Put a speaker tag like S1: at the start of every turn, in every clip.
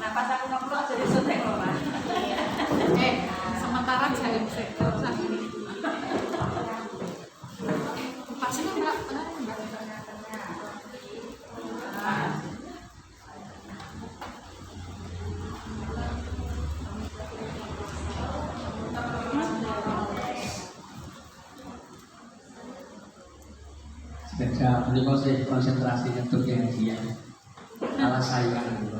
S1: Nah pas aku ngobrol aja disuntik loh mas.
S2: Sementara saya bisa urusan ini. Vaksinnya enggak
S3: Sekejap, ini kok saya konsentrasi untuk yang dia Alas sayang gitu.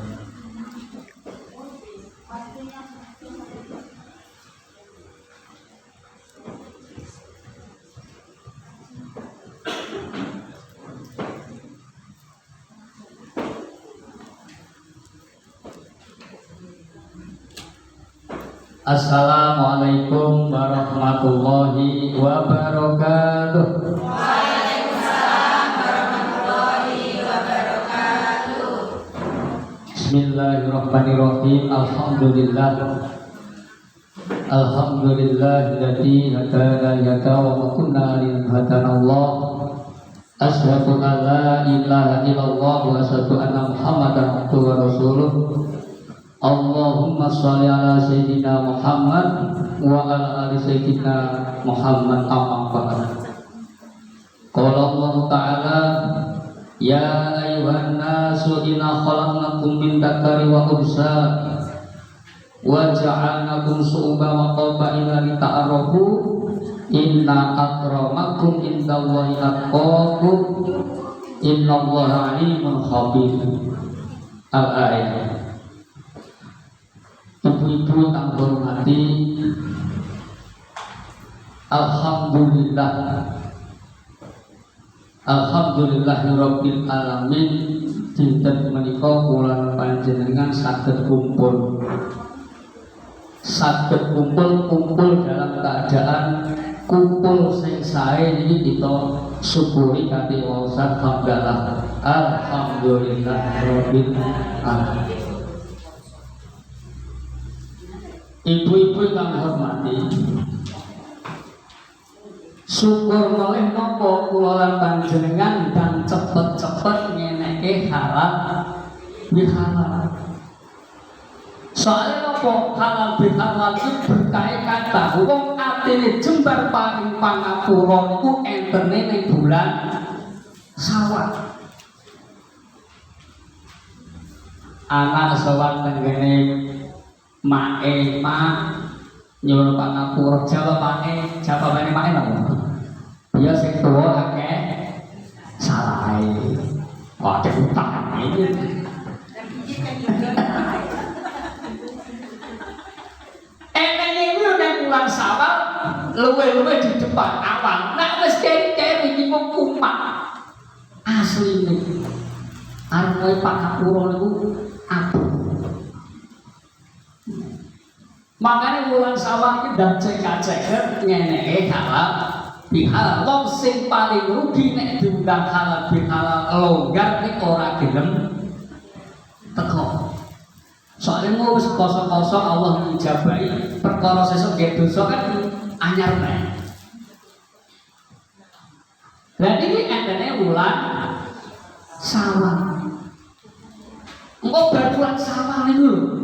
S3: Assalamualaikum warahmatullahi wabarakatuh. Bismillahirrahmanirrahim. Alhamdulillahilladzi hadana wa ma kunna linahtadiya. Asyhadu an la ilaha illallah wa asyhadu anna Muhammadan abduhu wa rasuluh. Allahumma sholli ala sayyidina Muhammad wa ala ali sayyidina Muhammad amma ba'd. Qala Allah Ta'ala ya ayyuhan nasu inna khalaqnakum min dzakari wa unsa wa ja'alnakum syu'uban wa qabaila lita'arafu inna akramakum indallahi atqakum innallaha alimun khabir. Al-ayat. Ibu-ibu kang hormati, Alhamdulillahirabbil alamin. Dinten menika kula panjenengan saged kumpul dalam keadaan kumpul sing sae niki kita syukuri kanthi wawasan hamdalah. Alhamdulillahirabbil alamin. Ibu-ibu kang hormati, syukur malih napa kula lan panjenengan dan cepet-cepet ngeneke halal bihalal. Soalnya napa halal bihalal itu berkait kata wong atine jembar paring pangapura niku entene ning bulan Syawal. Anak sowan tengene Mae nyuwun pangapura jawabane mae napa? Ya sing tuwa akeh salahe. Ada utang iki. Enene iki nek bulan Syawal luwe-luwe di depan awal. Nek wis keri-keri iki mung kumat. Asline. Arep pangapura niku apa? Makanya bulan Syawal iki dan cek-cek ngene halal bihalal. Wong sing paling rugi nek diundang halal bihalal longgar nek ora gelem teko. Soalnya mau wis kosong-kosong Allah ngijabahi perkara sesuk nggih dosa kan anyar nek. Lah iki entene bulan Syawal. Engko bar bulan Syawal niku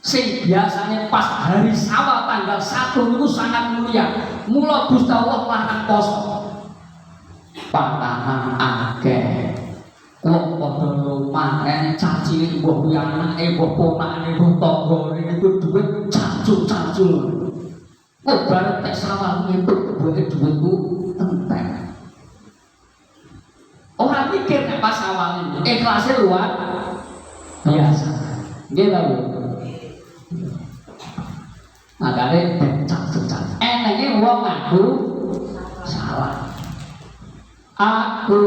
S3: sing biasanya pas hari Syawal tanggal 1 itu sangat mulia. Mula Gusti Allah larang poso. Pantangan akeh. Wong padha lumayan caci mbah kuwi anake, mbah ponakane, mbah tanggane niku dhuwit cacul-cacul. Kok bareng tek Syawal ngentuk duwe dhuwitku entek. Ora mikir nek pas Syawal niku ikhlase luar biasa. Nggih ta, Bu? Makanya cak-cak enaknya wong aku salah. Aku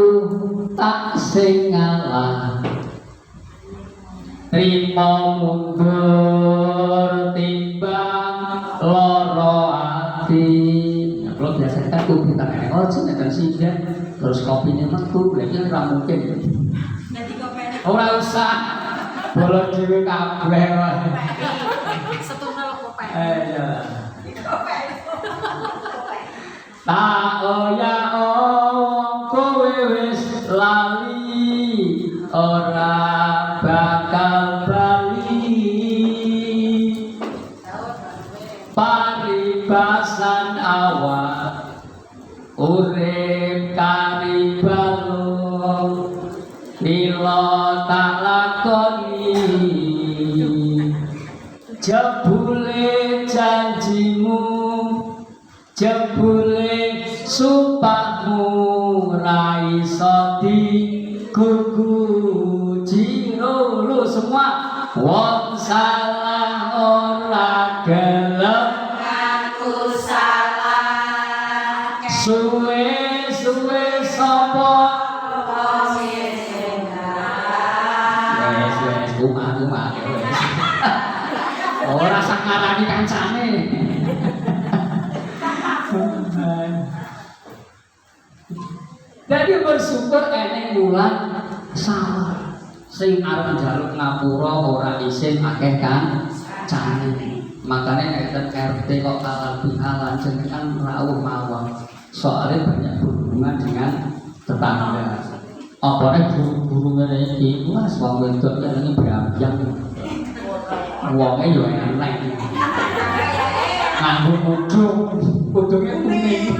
S3: tak sing ngalah, trimo mundur timbang loro ati. Nah, kalau biasa kan aku kita oh nek singen terus kopinya metu, lagi ora mungkin.
S1: Nanti kopene.
S3: Ora usah. Bolong dhewe kabeh wae.
S2: setunggal kopi.
S3: Iya. Tak oya kowe wis lali ora bakal bali jebule janjimu, jebule sumpahmu ra iso diguguji. Lu semua wong salah ora gelem
S1: Aku salah.
S3: suwe-suwe sapa wes kumat wes ora sangarani kancane. Jadi bersyukur eneng wulan salah sing arep njaluk ngapura ora isin akeh kan cane. Makanya ngeten RT kok halal bihalal jenengan rawuh mawon. Soalnya banyak berhubungan dengan tetangga. Apane guru-guru ngene iki wis wong wedok ini berambyang. Wonge yo enak. Nganggo kudunge kuning.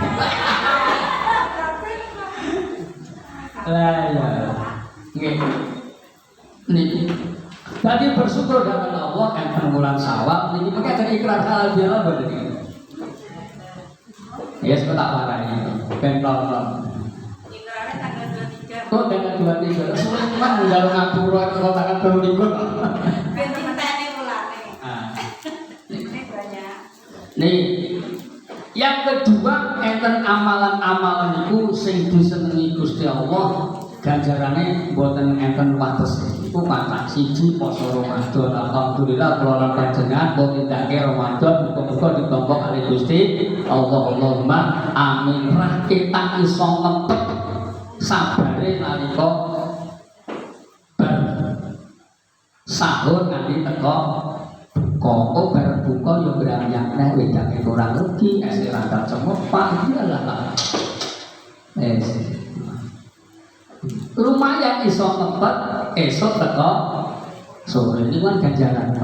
S3: Lah ya. Nggih. Niki. Tadi bersyukur dengan Allah enten wulan Syawal niki mengke ikrar halal bihalal boten niki. Ya yes, tak warai. Ben nonton.
S1: Ikrarnya tanggal 23.
S3: Kok tanggal 23? Suwe kan njaluk ngapura kok tanggal 23.
S1: Ben dinteni mulane.
S3: Ah.
S1: Ini banyak.
S3: Nih, yang kedua enten amalan-amalan itu sing disenengi Gusti Allah ganjarane mboten enten wates. Iku pancak siji poso Ramadan. Alhamdulillah kula lan panjenengan kok tindake Ramadan muga-muga ditampa kali Gusti Allah. Allahumma amin. Ra kita iso ngempet sabare nalika bar sahur nganti teko kok bar buka ya beramyak neh wedake kurang rugi ese rangkap cemepak iyalah. Lumayan iso ngempet esok teko sore ini kan ganjaran.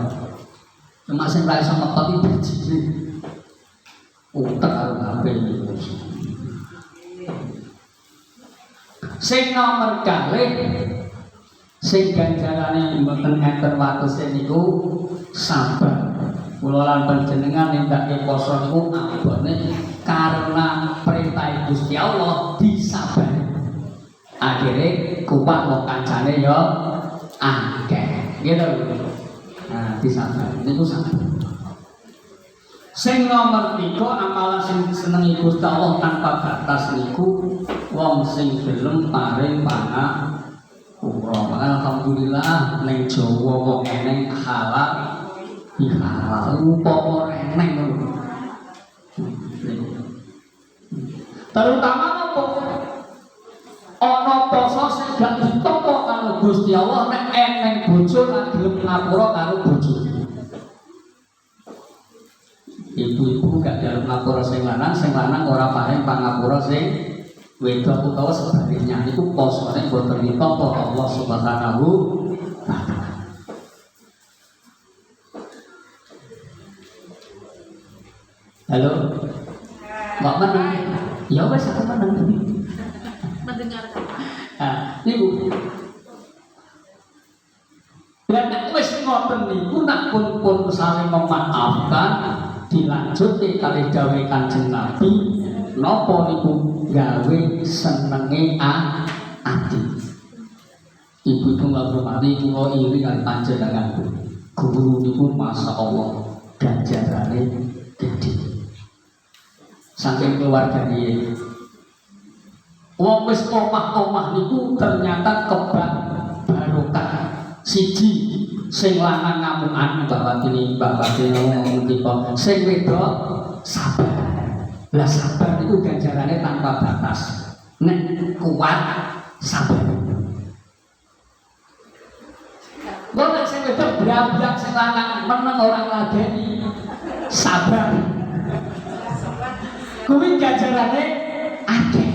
S3: Cuma sing ra iso ngempet iki biji. Utek karo HP iki. Sing nomor kalih sing ganjarane mboten enten watese niku sabar. Kula lan panjenengan nindakake poso niku abone karena perintah Gusti Allah disabari. Akhirnya kupat mau kancane ya akeh gitu. Nah disabari niku sabar. Sing nomor 3 amalan sing disenengi Gusti Allah tanpa batas niku wong sing gelem paring pangapura. Alhamdulillah ning Jawa wong eneng halal bihalal upama eneng ngono. Terutama apa? Ana poso sing gak ditampa karo Gusti Allah nek eneng bojo lan gelem ngapura karo bojo. Ibu-ibu gak dalam ngapura sing lanang ora paring pangapura sing wedok utawa sebaliknya niku posone boten ditampa Allah Subhanahu wa taala. Halo. Mbak menang. Ya wis aku menang.
S2: Mendengarkan.
S3: Ah, niku. Lah nek wis ngoten niku nak pun saling memaafkan dilanjuti kali dawuh Kanjeng Nabi napa niku gawe senenge ati. Ibu-ibu ngrahmati kula iri kali panjenenganku. Guru niku masyaallah ganjarane gedhe. Saking keluarga dia. Wong wis omah-omah niku ternyata kebak barokah. Siji sing lanang ngamukan Mbak Wati ngomong tipe sing wedok sabar. Lah sabar itu ganjarannya tanpa batas. Nek kuat sabar. Nek sing wedok berabrak sing lanang meneng orang ladeni sabar. Kuwi ganjarannya akeh.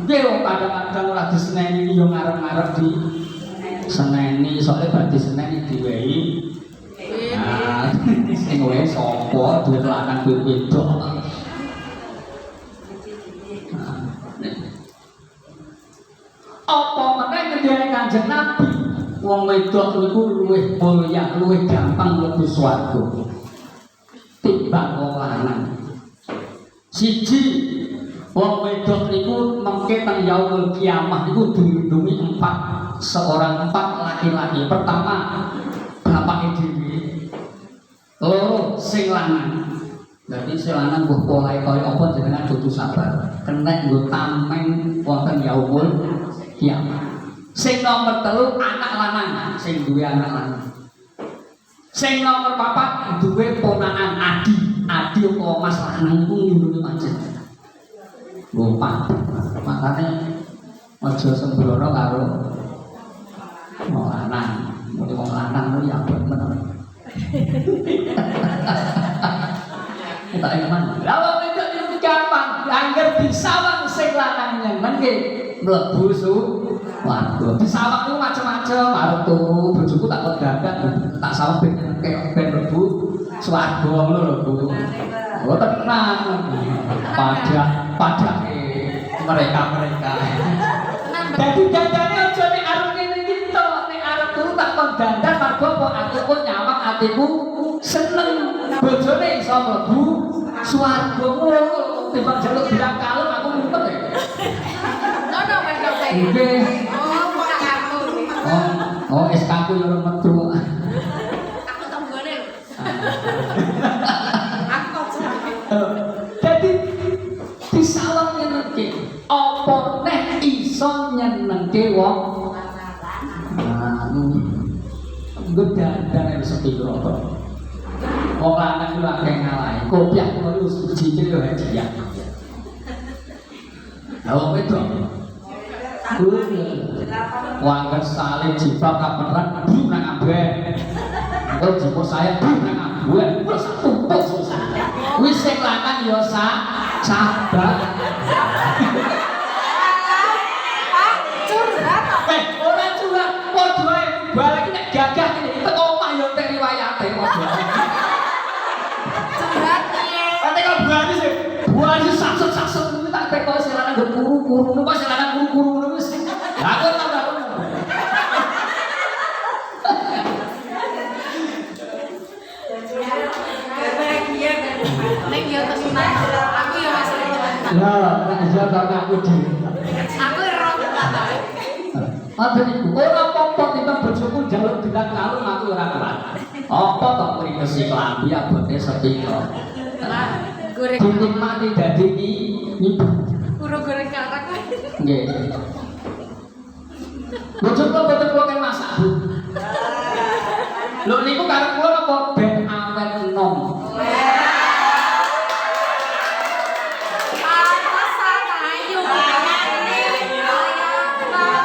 S3: Dewa kadang-kadang ora diseneni yo ngarep-ngarep di seneni soalnya berarti seneni diwehi. Nah, sing wae sapa duwe lanang duwe wedok. Apa meneh ngendhene Kanjeng Nabi wong wedok niku luwih mulya, luwih gampang mlebu swarga timbang wong lanang. Siji, wong wedok niku mengke teng yaumul kiamah niku dilindungi empat laki-laki. Pertama, bapake dhewe. Loro, sing lanang. Dadi sing lanang mbuh polahe kaya apa jenengan kudu sabar. Kena nggo tameng wonten yaumul kiamah. Sing nomor 3 anak lanang, sing duwe anak lanang. Sing nomor 4 duwe ponakan adi apa mas lanang ku ngindune macet. Lupa. Makane aja sembrono karo wong lanang. Mulih wong lanang ku ya bener. Tak iman. Lah wong wedok iki gampang, angger disawang sing lanang nyemen nggih mlebu swarga. Disawang ku macam-macam, arep tuku bojoku tak kok dadak, tak sawang ben mlebu swarga ngono lho, Bu. Oh tenang. Padake mereka. Jadi dandane aja nek arep ngene iki to, nek arep turu tak kon dandan mergo kok aku pun nyawang atiku seneng bojone iso mlebu swarga. Timbang jaluk bilang kalem aku ngumpet ya.
S2: Nono wedok teh.
S3: Nggih.
S2: Oh, bukan aku.
S3: Oh, SK ku yo metu.
S2: Aku tanggane. Aku kok
S3: Jadi disawang nyenengke. Apa neh iso nyenengke wong nggo dandan sepi rokok. Wong lanang ku akeh ngalahi. Kopiah kuwi wis siji yo hadiah. Lah wong wedok. Wangger salib jiprak kaperan bu nang amben. Engko jipuk saya bu nang amben. Wis tumpuk susah. Wis sing lanang yo sabar.
S2: curhat.
S3: Ora curhat, padha ae balik nek gagah iki teko omah yo tek riwayate padha.
S2: Curhat piye?
S3: Ate kok buani sakset kuwi tak teko sing lanang nggo kuru-kuru, kok sing lanang kuru-kuru wis. Lah aku ora ngono.
S2: Nek yo tenan. Aku yo masih tenan.
S3: Lah, nek iya kok aku dhewe.
S2: Aku ero tenan.
S3: Ada iku ora apa-apa timbang bojoku njaluk bilang kalung aku ora kuat. Apa to mrikesi klambi abote sepiro.
S2: Lah, goreng.
S3: Dinikmati dadi ibu.
S2: Kuro goreng karak.
S3: Nggih. Bojoku boten kula kan masak, Bu. Lho niku karo kula apa ben awet enom.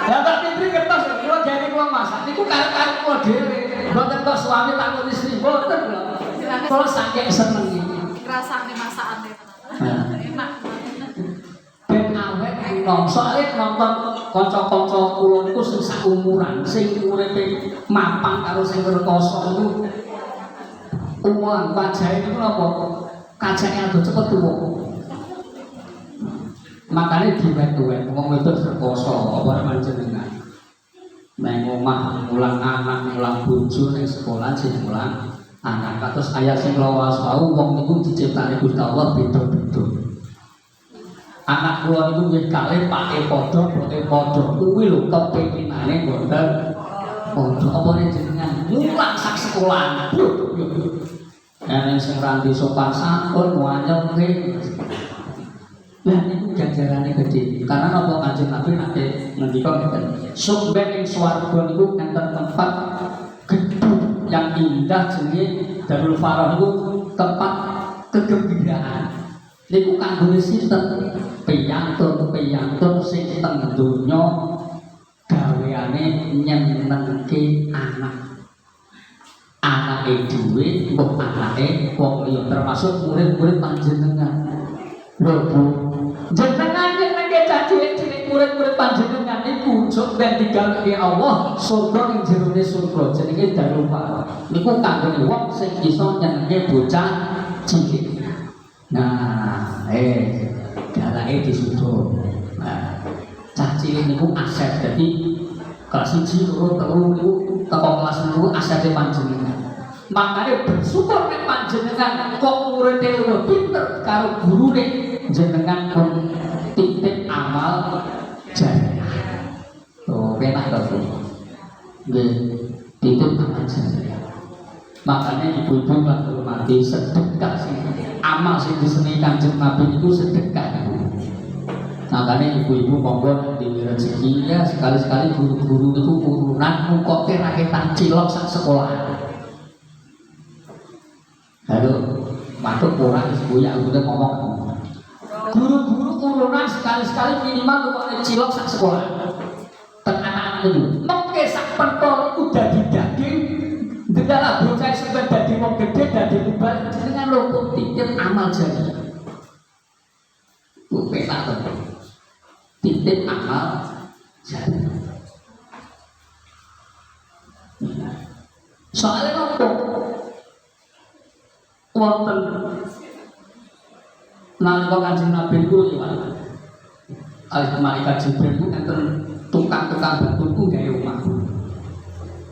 S3: Bapak Fitri kertas kula jane kula masak niku karo kula dhewe. Mboten kok suami takut istri mboten kula. Kula saking senenge.
S2: Rasane masakane tenan. Enak.
S3: Ben awet enom. Soale nonton kanca-kanca kula niku sing saumuran, sing uripe mapan karo sing rekoso niku. Uang wajahe niku napa? Kajake ado cepet tuwa. Makanya diwet-wet, wong wedok rekoso apa panjenengan. Nang omah mulang anak, mulang bojo ning sekolah sing mulang anak. Kados ayat sing lawas wau wong niku diciptakne Gusti Allah beda-beda. Anak kula niku nggih kalih pake padha, bote padha. Kuwi lho kepinginane mboten padha. Apa jenengan mulang sak sekolah. Nek sing ranti sopan santun wanyake. Lah niku ganjarane gedhe. Karena napa Kanjeng Nabi nate ngendika ngeten. Sumben ing swarga niku enten tempat gedung yang indah jenenge Darul Farah niku tempat kegembiraan. Niku kanggo sistem piyantun sing teng donya gaweane nyenengke anak. Anake dhewe, mbok anake wong liya termasuk murid-murid panjenengan. Lho Bu, jenengan nyenengke cilik-cilik murid-murid panjenengan niku sok ben digaweke Allah surga ning jerone surga jenenge Darul Farah. Niku kanggo wong sing iso nyenengke bocah cilik. Nah, darake disudo. Nah, cah cilik niku aset. Dadi kelas 1, 2, 3 niku teko kelas 2 asate panjenengan. Makanya bersyukur nek panjenengan kok muridé luwih pinter karo gurune jenengan pun titip amal jariah. Oh, penak to, Bu. Nggih, titip amal jariah. Makanya ibu-ibu lan hormati sedekah sih. Amal sing diseni Kanjeng Nabi itu sedekah. Makanya ibu-ibu monggo di rezeki ya sekali-sekali guru-guru itu urunan mukoke rakyat cilok sak sekolah. Halo, masuk kurang sebuah udah ngomong. Guru-guru urunan sekali-sekali minimal mukoke cilok sak sekolah. Dan anak-anak itu, mungkin sak pentol itu daging. Dedalah bocah sampai dadi wong gede dadi mubal dengan loko titip amal jariah. Bu penak to. Titip amal jariah. Soalnya nopo? Wonten nalika Kanjeng Nabi ku liwat. Malaikat Jibril ku enten tukang-tukang batu ku gawe omah.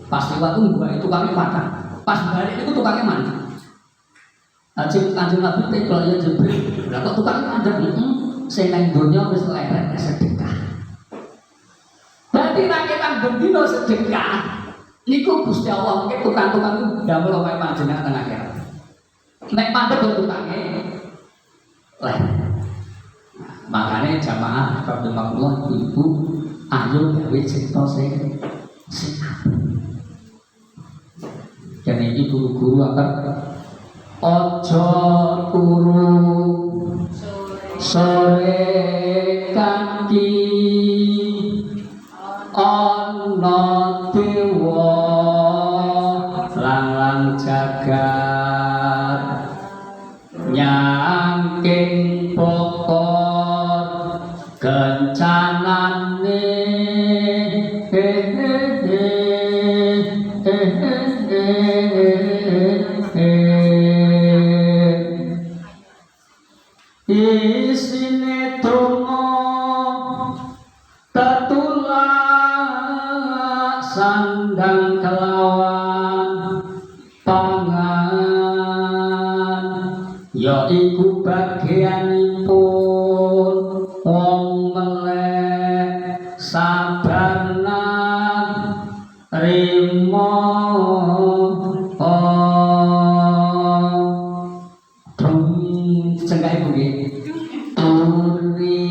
S3: Pas lewat itu mbak tukangnya patah, pas balik itu tukangnya mandi. Kanjeng Nabi tekel ya Jibril, lah kok tukangnya mandek sing nang donya wis leren sedekah. Berarti rakyat bendino sedekah niku Gusti Allah mungkin tukang-tukang itu damel kaya panjenengan teng akhirat. Nek mandek tukangnya leren. Makanya jamaah rahimakumullah ibu ayo gawe cipta sing apik. Dan ini guru-guru akan ojo turu sore kaki ono dewa lang jagat nyangking pokok kencanane isine donga tetulak sandang kelawan pangan ya iku bagianipun wong melek sabarnan rimo cengkai bunyi turi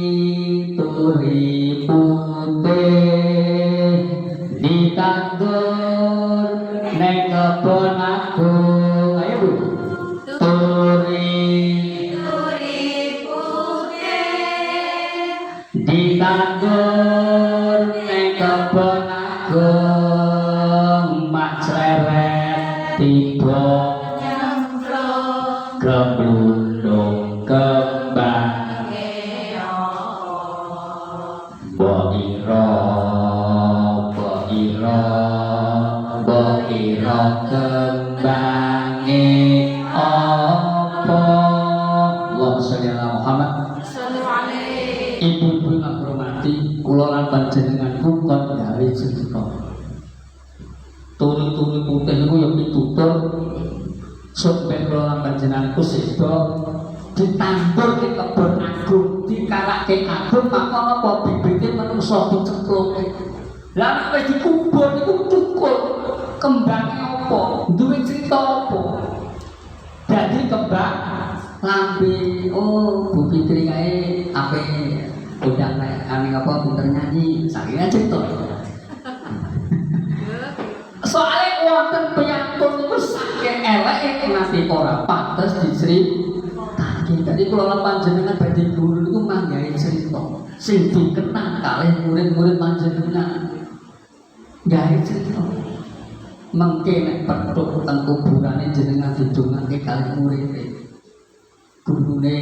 S3: putih ditandur ning kebon agung. Ayo Bu. Turi putih ditandur ning kebon agung mak cleret tiba kebulung kembang boiro kembange apa Allahumma sholli ala Muhammad. Ibu-ibu yang hormati kula lan panjenengan pun gawe cerita turi-turi putih niku ya pitutur sampai kula lan panjenengan ku sedo ditandur di kebon agung dikarake agung maka apa bibite menungso dicekloke. Lah nek wis dikubur iku cukul kembange apa duwe cerita apa dadi kembang lambe. Oh Bu Fitri kae ape udah ane apa pinter nyanyi saking cerita. Soalnya wonten piyantun itu saking eleke nanti ora pantes diceritake. Dadi kula panjenengan badhe guru niku manggawe cerita sing dikenang kalih murid-murid panjenengan. Gawe cerita. Mengke nek petuk teng kuburane jenengan didongake kalih murid. Gurune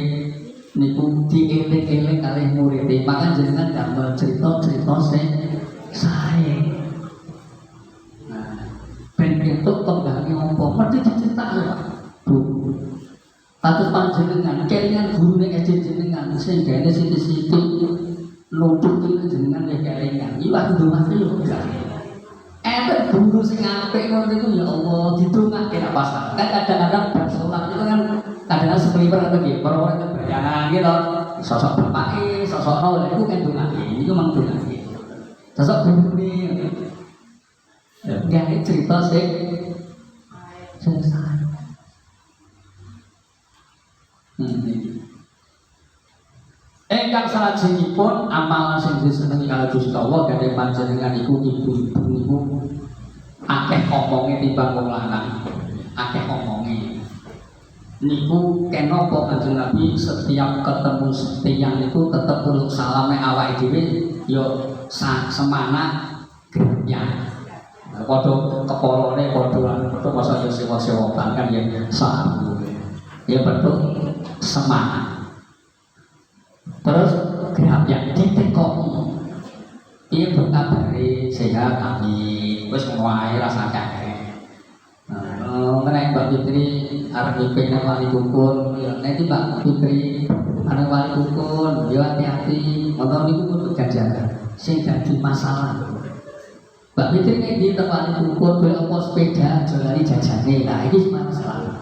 S3: niku dieling-eling kalih murid. Maka jenengan damel cerita-cerita sing sae. Ben pituk kembangé apa mesti diceritake Bu. Kados panjenengan kelingan gurune jenengan sing gawe sithik-sithik nuntut jenengan kelingan. Iwak ndongake yo gak. enten guru sing apik ngono niku ya Allah didongake nek pas. Kan kadang-kadang bar salat itu kan kadang-kadang sekeliwer atau nggih, para orang kebayangan gitu. Sosok bapake, sosok nol itu kan dongake. Niku mang dongake. Sosok gurune. Ya, nggak cerita sih. Selesai. Engkang salajengipun amalan sing disenengi kali Gusti Allah gadhah panjenengan iku ibu-ibu niku akeh omonge timbang wong lanang. Akeh omonge. Niku kenapa Kanjeng Nabi setiap ketemu tiyang niku tetep uluk salame awake dhewe ya semana ya. Padha kepolone padha masa yo sewa-sewokan kan ya sahabu. Ya betul semangat. Terus gerap yang ditekoki. Iya berkabari sehat kami. Wes mulai rasa kakek. Mengenai Mbak Fitri arep ngipin nang wali dukun. Nanti Mbak Fitri arep wali dukun. Yo hati-hati. Motor niku kudu jajaran. Sing dadi masalah. Mbak Fitri nek di tempat dukun golek apa sepeda jolani jajane. Nah iki masalah.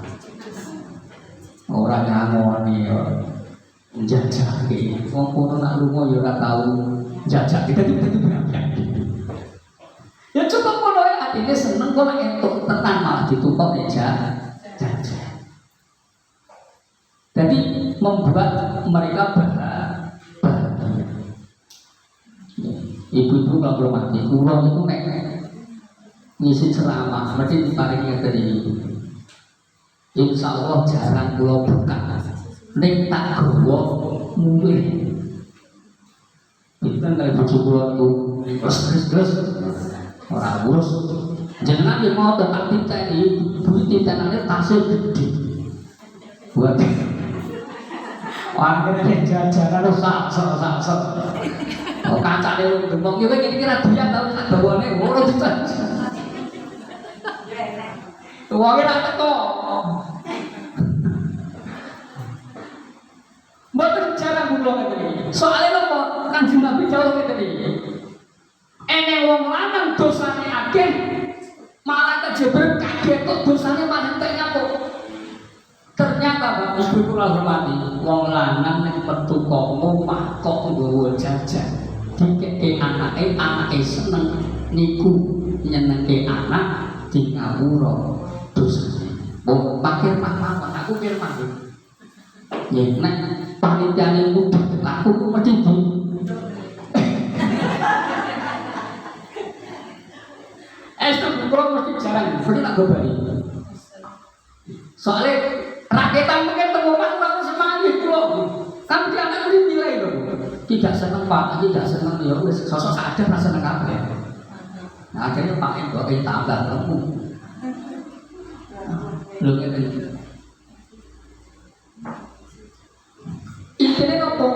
S3: Ora ngangoni yo. Jajake, wong kono nak lunga ya ora tau jajake dadi berapa. Ya cukup kono ya atine seneng kok nek entuk tenan malah ditukok ya jajak. Jadi membuat mereka bahagia. Ibu-ibu kalau belum mati, kula niku nek ngisi ceramah mesti diparingi ngeten iki. Insyaallah jarang kula buka. Nek tak gawa mulih. Kita kali bojo kula niku terus ora urus. Jenengan yo mau tak titeni, duit titenane tasih gede. Buat warga jajaran sak. Oh kancane gembok iki iki kira dian tau tak gawane ora dicat. Wong ora teko. Mboten jarang kula ngeten iki. Soale napa Kanjeng Nabi dawuh ngeten iki. Ene wong lanang dosane akeh, malah kejeber kaget kok dosane malah entek nyapuk. Ternyata Bapak Ibu kula hormati, wong lanang nek metu kok omah kok nggawa jajan. Dikeke anake seneng niku nyenengke anak di ngawura dosane. Wong pakir mawon aku firman. Ya nek panitiane mudhun aku ku mesti di itu kula mesti jarang mesti tak gobari. Soale raketan mungkin teng omah ora semani kula. Kan dia anak nilai lho. Tidak seneng Pak, tidak seneng ya wis sosok sadar ra seneng kabeh. Nah, akhirnya Pak Endo tambah lemu. Lho ngene. Intine apa?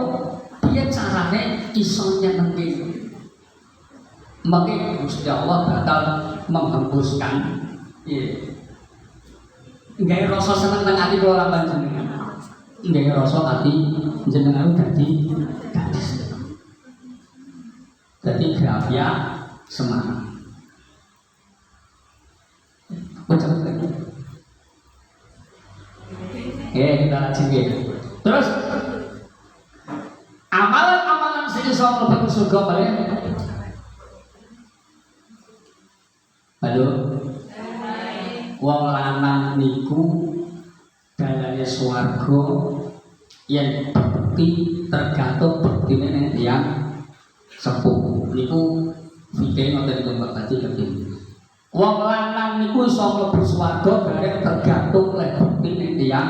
S3: Piye carane iso nyenengke? Maka Gusti Allah bakal menghembuskan nggak rasa seneng nang ati kula panjenengan. Nggak rasa ati jenengan dadi gadis. Dadi grafia semangat. Baca lagi. Kita lanjut. Terus amalan-amalan sing iso mlebu surga balik. Halo. Wong lanang niku dalane swarga yen bekti tergantung bektine ning tiyang sepuh. Niku video ngoten niku Mbak Tadi ketemu. Wong lanang niku iso mlebu swarga bareng tergantung lek bekti ning tiyang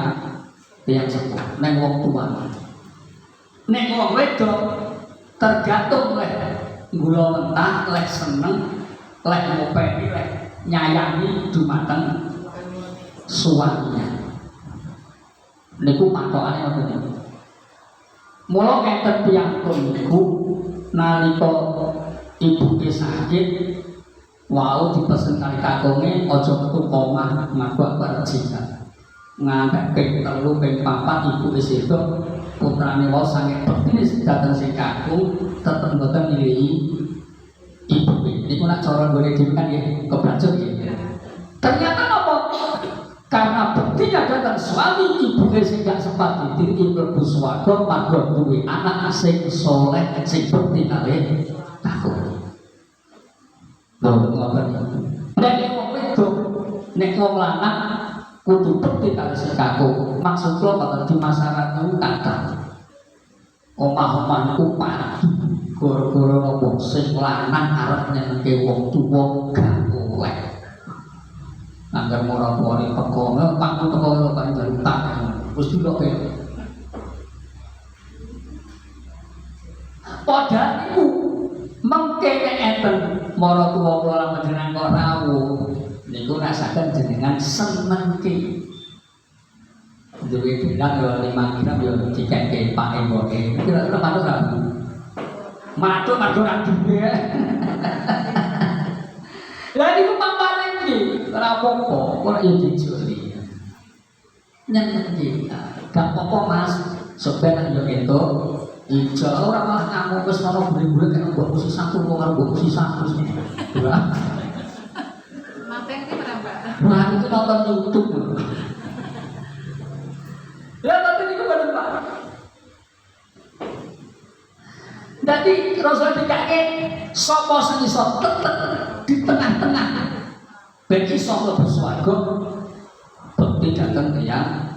S3: sepuh, ning wong tuwa. Nek wong wedok tergantung lek gula mentah, lek seneng, lek ngopeni, lek nyayangi dumateng suaminya. Niku patokane ngoten niku. Mula enten piyantun niku nalika ibuke sakit wau dipesen kali kakonge aja metu omah mabuk percikan. Ngangkat ping 3 ping 4 ibu wis sedo putrane wau sanget bektine dateng sing kakung tetep mboten milihi ibu. Niku nak cara gue dhewe kan ya kebrajut ya. Ternyata apa? Karena buktinya datang suami ibu sing gak sempat ditiri mlebu swarga marga duwe anak sing soleh sing bekti kalih aku. Lho ngoten. Nek wong wedok nek wong lanang kudu bekti kalih sing kaku. Maksud kula boten di masyarakat niku kathah. Omah-omahku padu gara-gara wong sing lanang arep nyenengke wong tuwa gak oleh. Angger ora boleh teko, pangku teko kaya jarutan. Wis dilok ya. Padahal iku mengkene enten mara tuwa kula panjenengan kok rawuh. Niku rasaken jenengan senengke. Duwe bilang yo 5 gram yo dikeke Pak Emboke. Kira-kira matur ra? Matur ora duwe. Lah niku pampane iki, ora apa-apa, ora yo dijoli. Nyenengi, gak apa-apa Mas, sebenarnya yo itu ijo ora malah ngamuk wis ana buri-buri kaya mbok kusi satu karo mbok kusi satu.
S2: Mateng iki berapa?
S3: Wah, itu nonton YouTube. Ya tapi niku boten Pak. Dadi Rasul dikake sapa sing iso tetek di tengah-tengah ben iso mlebu swarga bekti dateng yang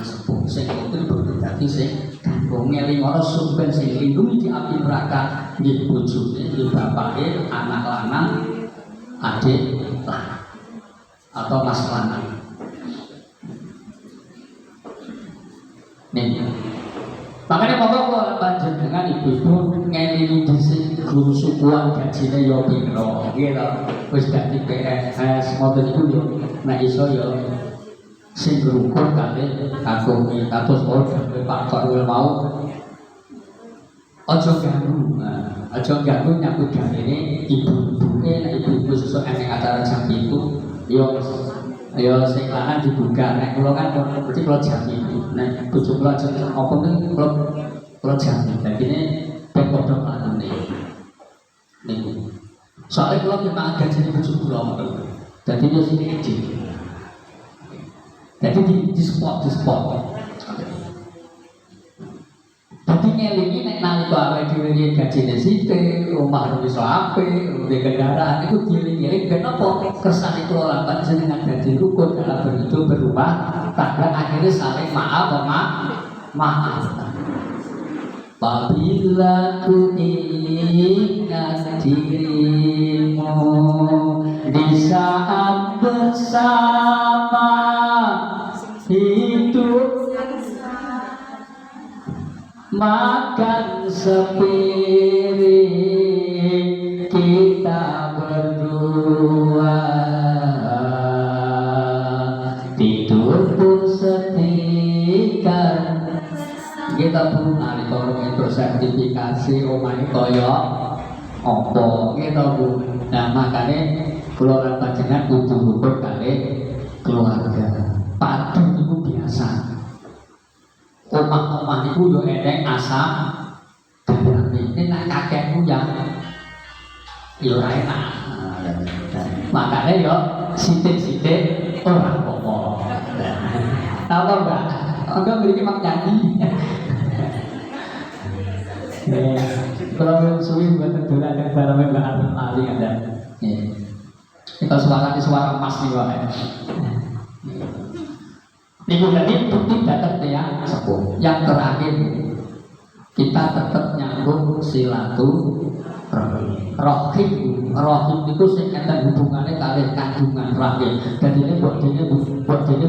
S3: sepuh sing putri bekti dadi sing kanggo ngelingono sumpen sing lindungi di api neraka nggih bojone nggih bapake anak lanang adik lanang atau mas lanang nih. Makanya pokok kalau panjenengan ibu-ibu ngelingi dhisik guru sukuan gajine yo piro gitu. Wis dadi PNS ngoten iku yo nek iso yo sing berukur kalih aku kados Pak Farul mau aja ganggu nyambut gawene ibu-ibuke nek ibu-ibu sesuk eneng acara jam itu yo sing lanang dibuka nek kula kan mesti kula jamin nek bojo kula ajeng apa niku kula jamin dadine ben padha manune niku soalnya kula minta gaji bojo kula dadi yo sing iki dadi di spot dadi ngelingi nek nalika awake dhewe gajine sithik omah wis apik duwe kendaraan iku dieling-eling ben apa kersane kula lan panjenengan dadi rukun dalam berhidup berumah tangga akhirnya saling maaf. Apabila ku ingat dirimu di saat bersama hidup makan sepiring kita berdua tidur pun setika kita pun hari tolong itu sertifikasi omahe kaya apa gitu Bu. Nah makanya keluaran panjenengan kudu rukun kali keluarga padu itu biasa. Omah-omah itu yo eneng asam gawe. Ini nak kakekmu yang yo ora enak. Makanya yo sithik-sithik ora apa-apa. Tahu Mbak? Enggak beri mak nyanyi. Kalau suwi buat dolan yang bareng Mbak Arif Ali ada. Kita suara emas nih Pak. Niku tadi bukti datang yang sepuh. Yang terakhir kita tetap nyambung silaturahim. Rahim itu sing enten hubungane kalih kandungan rahim. Dadi ini buat dene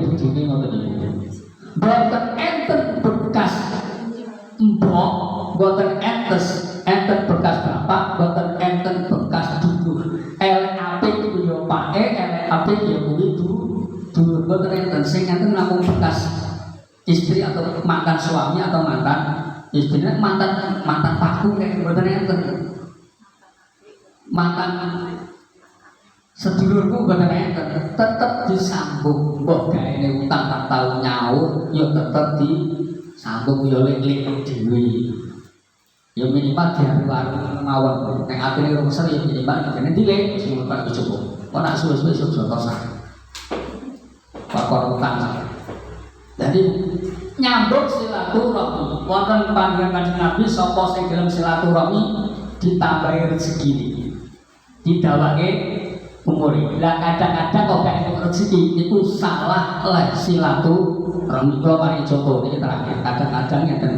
S3: bojone ngoten niku. Boten enten bekas mbok, boten enten bekas bapak, boten enten bekas dulu. LAP itu yo pake, LAP yo kuwi dulu boten enten sing enten namung bekas istri atau mantan suami atau mantan istri, mantan paku kayak boten enten. Mantan sedulurku boten enten, tetep disambung. Mbok gaene utang tak tau nyaur, yo tetep disambung yo lik-lik dhewe. Ya minimal di hari warung mawon. Nek atine rungsel ya minimal dene dile wis ngono kok cukup. Kok nak suwe-suwe iso jotosan. Pakor utang. Jadi nyambung silaturahmi. Wonten panggilan Kanjeng Nabi sapa sing gelem silaturahmi ditambahi rezeki. Didawake umur. Lah kadang-kadang kok gak entuk rezeki niku salah oleh silaturahmi. Kula paring contoh niki terakhir. Kadang-kadang ngeten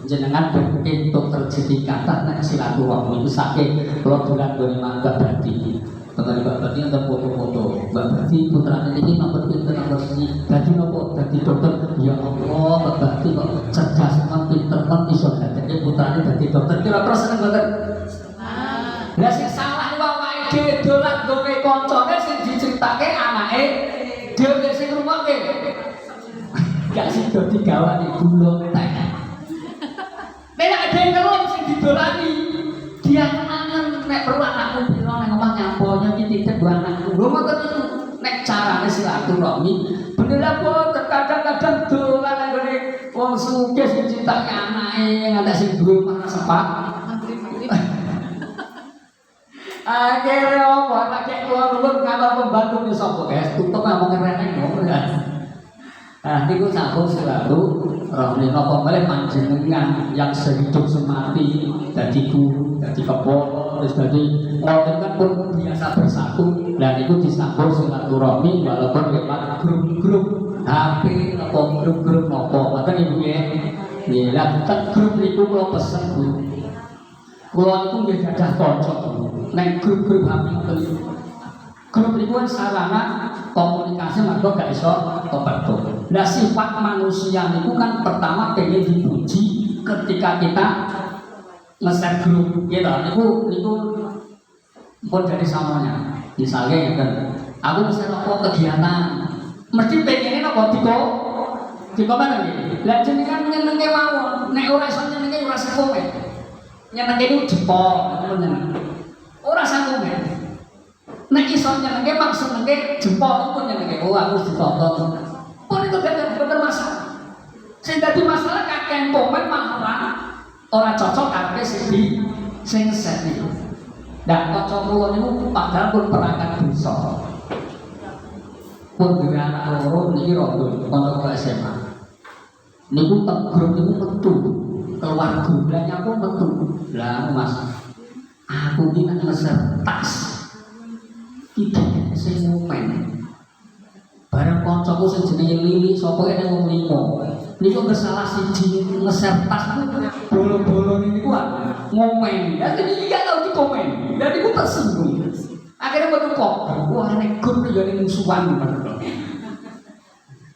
S3: jenengan bentuk rezeki kata nek silaturahmi itu saking kula dolan gone mangga berarti. Tentang Mbak Berti ada foto-foto. Mbak Berti putranya ini nomor pinter nomor sini. Jadi nopo, jadi dokter. Ya Allah, Mbak Berti kok cerdas kan pinter kan iso jadi putranya jadi dokter. Kira-kira seneng banget. Lah sing salah wae dhewe dolan gone koncone sing diceritake anake dhewe sing ngrungokke. Gak sido digawani gulung teh. Nek ada yang ngelom sing didolani dia kenangan nek perlu anakku piro nang omah nyamponya iki titip dua anakku. Lho ngoten niku. Nek carane silaturahmi bener apa kadang-kadang dolan nang ngene wong sugih sing cintake anake ngantek sing duwe mana sepat. Akhirnya apa lagi keluar kalau pembantu ni sapa guys tutup ngomong reneng ngono ya. Nah niku sampun selalu rahmi napa malih panjenengan yang sehidup semati dadi guru, dadi kepala, terus dadi ngoten kan pun biasa bersatu. Dan itu disambung silaturahmi walaupun lewat grup-grup HP napa grup-grup napa. Ngoten Ibu nggih. Nggih, lah grup niku kula pesen Bu. Kula niku nggih gadah kanca nek grup-grup HP ngoten. Grup niku kan sarana komunikasi mergo gak iso kepetuk. Nah sifat manusia niku kan pertama pengen dipuji ketika kita nge-share grup gitu. Niku pun dari samanya. Misalnya ya kan, aku nge-share apa kegiatan, mesti pengennya apa di mana nih? Lah jenengan nyenengke mawon, nek ora iso nyenengke ora usah komen. Nyenengke niku jempol, ngoten. Ora usah komen. Nek iso nyenengke maksud nyenengke jempol pun nyenengke. Oh aku ditonton. Pun itu gak ada masalah. Sing dadi masalah kakek komen malah ora cocok karepe sing set niku. Dak kanca kula niku padahal pun perangkat dosa. Pun dhewe anak loro niki rondo kanca kula SMA. Niku tek grup niku metu. Keluar grup lah nyapu metu. Lah Mas. Aku iki nek ngeser tas. Iki sing ngomen. Barang kancaku sing jenenge Lili sapa kene wong limo. Niku kesalah siji ngeser tas bolo-bolo niku ngomen. Ya iki gak tau dikomen. Lah niku tersinggung. Akhirnya metu kok. Wah nek grup ya ning musuhan.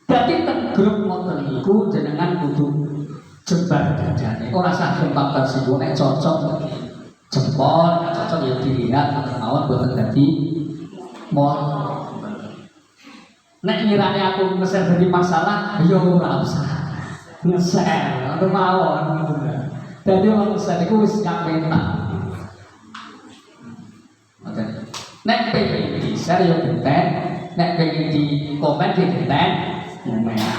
S3: Dadi tek grup ngoten niku jenengan kudu jebar dadane. Ora sah gampang tersinggung nek cocok jempol, nek cocok ya dilihat mawon boten dadi mol. Nek ngirane aku nge-share dadi masalah, ya ora usah nge-share, ora mawon. Dadi wong nge-share iku wis nyampe tak. Oke. Nek pengen di-share ya genten, nek pengen di komen ya genten.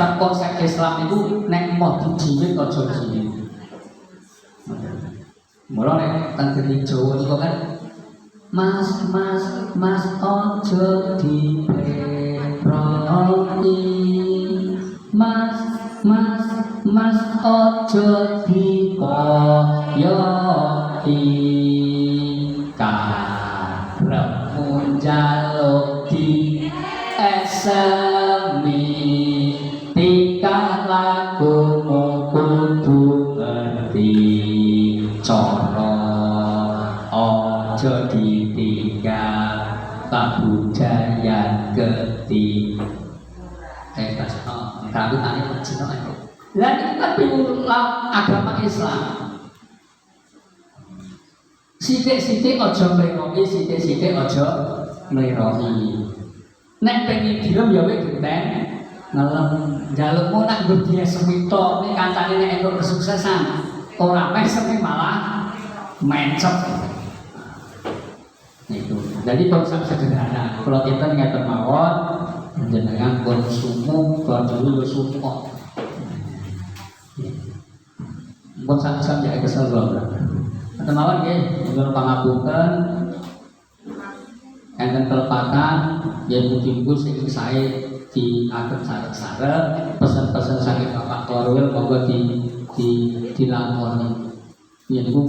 S3: Tapi konsep Islam itu nek mau dijiwit aja jiwit. Mula nek teng Jawa niku kan Mas ojo diperoni. Mas ojo dikoyoki. Karepmu njaluk di esemi. Tingkah lakumu kudu ngerti. Cara ojo ditinggal kabudayan geti. Tapi tanya Cina itu. Lah ini kan piwulang agama Islam. Sithik-sithik ojo mleromi, sithik-sithik ojo mleromi. Nek pengen dilem ya wis genten. Ngelem njalukmu nak nggo dia semito nek kancane nek entuk kesuksesan. Ora meh sing malah mencet. Itu. Jadi konsep sederhana. Kalau kita ngeten mawon jenengan pun sumu, kalau yo sumo. Mun sampeyan ya kesel lho. Tenawan nggih, nyuwun pangapunten. Enten kelepatan, ya mugi-mugi sing sae diatur sareng-sareng, pesen-pesen saking Bapak Korwil monggo dilakoni. Yen ku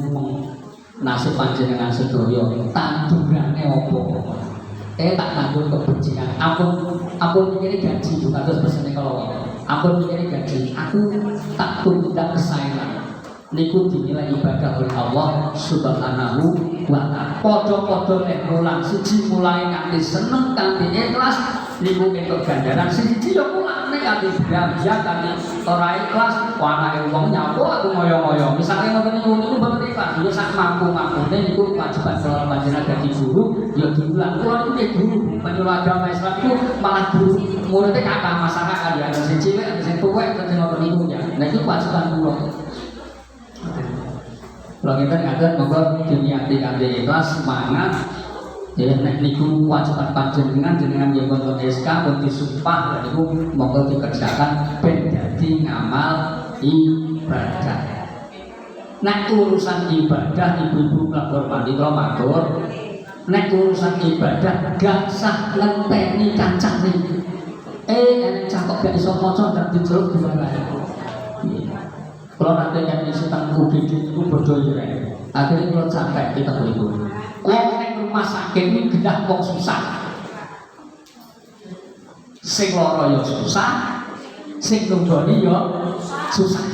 S3: nasib panjenengan sedaya tandurane apa? Tak tanggung kebencian. Ampun mikire gaji juga terus pesene kalau ampun mikire gaji. Aku tak tundak kesaenan. Niku dinilai ibadah oleh Allah Subhanahu wa ta'ala. Padha-padha nek mulang siji mulai kanthi seneng kanthi ikhlas niku entuk ganjaran siji ya mulane kanthi biya kanthi ora ikhlas anake wong nyapu aku moyo-moyo. Misale ngoten niku mboten ikhlas ya sak mampu-mampune niku kewajiban kula panjenengan dadi guru ya diulang. Kula niku guru penyuluh agama Islam niku malah guru muridé kakak masyarakat ya sing cilik sing tuwek sing ngoten niku ya. Nah iki kewajiban kula. Kalau kita ngajar monggo diniati kanthi ikhlas semangat ya nek niku kewajiban panjenengan jenengan yen pun SK pun disumpah niku monggo dikerjakan ben dadi ngamal ibadah. Nek urusan ibadah ibu-ibu lapor mandi kula matur nek urusan ibadah gak sah ngenteni kancane nek cakok gak iso maca ndak diceluk diwarai. Kalau nanti yang isi tangguh gigi itu berdoa akhirnya kalau sampai kita beribu wong ning rumah sakit ini gendah wong susah sing loro ya susah sing nunggoni ya susah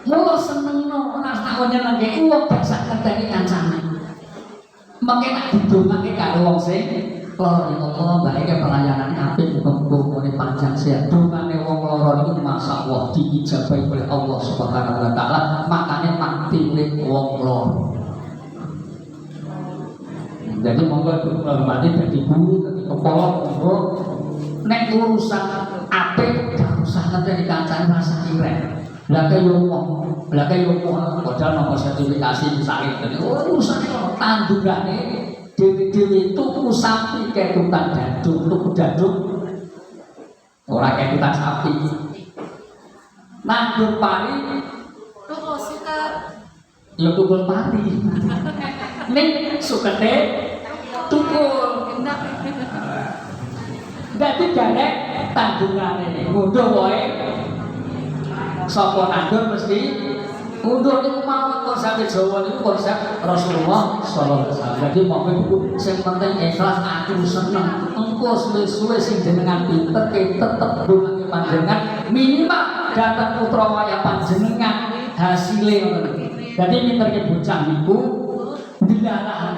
S3: mula seneng no rasanya nangke uang biasa ngenteni kancane makanya nak didongake karo wong sing loro ya Allah baiknya pelayanan apik muga-muga panjang sehat dongane wong loro niku masyaallah diijabahi oleh Allah Subhanahu wa taala makanya mati oleh wong loro. Jadi monggo hormati dadi guru dadi kepala monggo nek urusan apik gak usah ngenteni kancane rasa ireng. Lah kaya wong padahal nomor sertifikasi misalnya urusan tandurane dewi-dewi tuku sapi ketutan dadung tuku dadung orang ketutan sapi nandur pari
S2: Tuku suka
S3: ya tukul pari ning sukete tukul dadi garek tandungane ngunduh wae sapa nandur mesti undur niku mau konsep Jawa niku konsep Rasulullah sallallahu alaihi wasallam. Jadi monggo iku sing penting ikhlas aku seneng. Engko suwe-suwe sing jenengan pinter ke tetep ndongake panjenengan minimal datang putra wayah panjenengan hasile ngoten. Dadi pinterke bocah niku dilalah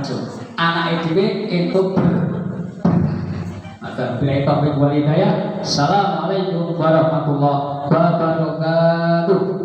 S3: aja. Anake dhewe entuk maka bila itu wal hidayah. Assalamualaikum warahmatullahi wabarakatuh.